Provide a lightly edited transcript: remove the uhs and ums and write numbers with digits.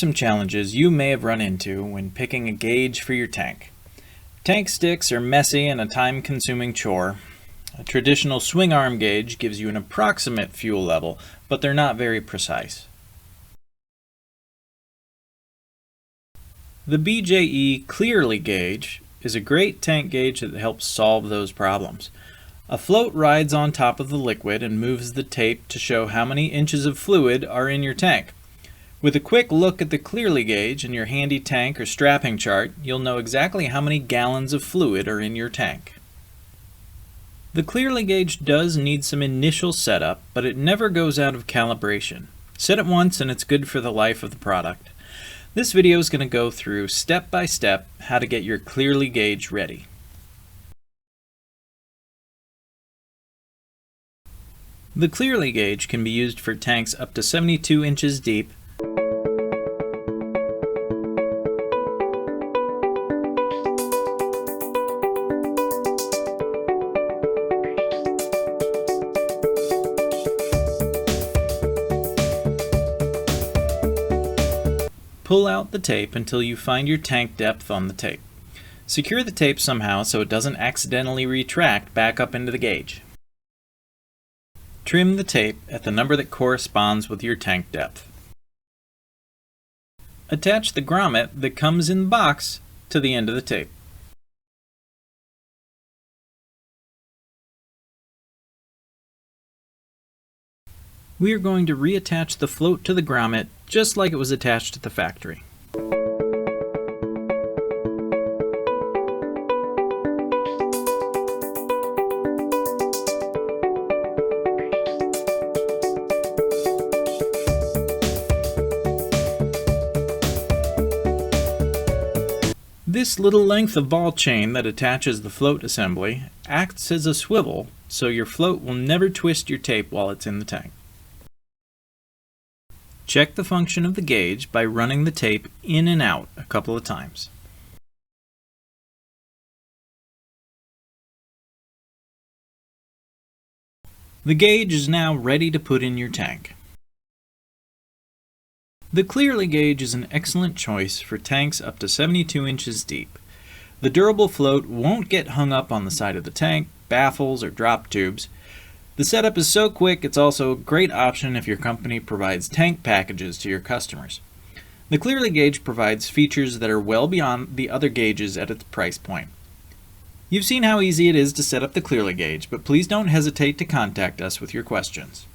some challenges you may have run into when picking a gauge for your tank. Tank sticks are messy and a time-consuming chore. A traditional swing arm gauge gives you an approximate fuel level, but they're not very precise. The BJE Clearly Gauge is a great tank gauge that helps solve those problems. A float rides on top of the liquid and moves the tape to show how many inches of fluid are in your tank. With a quick look at the Clearly Gauge in your handy tank or strapping chart, you'll know exactly how many gallons of fluid are in your tank. The Clearly Gauge does need some initial setup, but it never goes out of calibration. Set it once and it's good for the life of the product. This video is going to go through step by step how to get your Clearly Gauge ready. The Clearly Gauge can be used for tanks up to 72 inches deep, pull out the tape until you find your tank depth on the tape. Secure the tape somehow so it doesn't accidentally retract back up into the gauge. Trim the tape at the number that corresponds with your tank depth. Attach the grommet that comes in the box to the end of the tape. We are going to reattach the float to the grommet just like it was attached at the factory. This little length of ball chain that attaches the float assembly acts as a swivel, so your float will never twist your tape while it's in the tank. Check the function of the gauge by running the tape in and out a couple of times. The gauge is now ready to put in your tank. The Clearly Gauge is an excellent choice for tanks up to 72 inches deep. The durable float won't get hung up on the side of the tank, baffles, or drop tubes. The setup is so quick it's also a great option if your company provides tank packages to your customers. The Clearly Gauge provides features that are well beyond the other gauges at its price point. You've seen how easy it is to set up the Clearly Gauge, but please don't hesitate to contact us with your questions.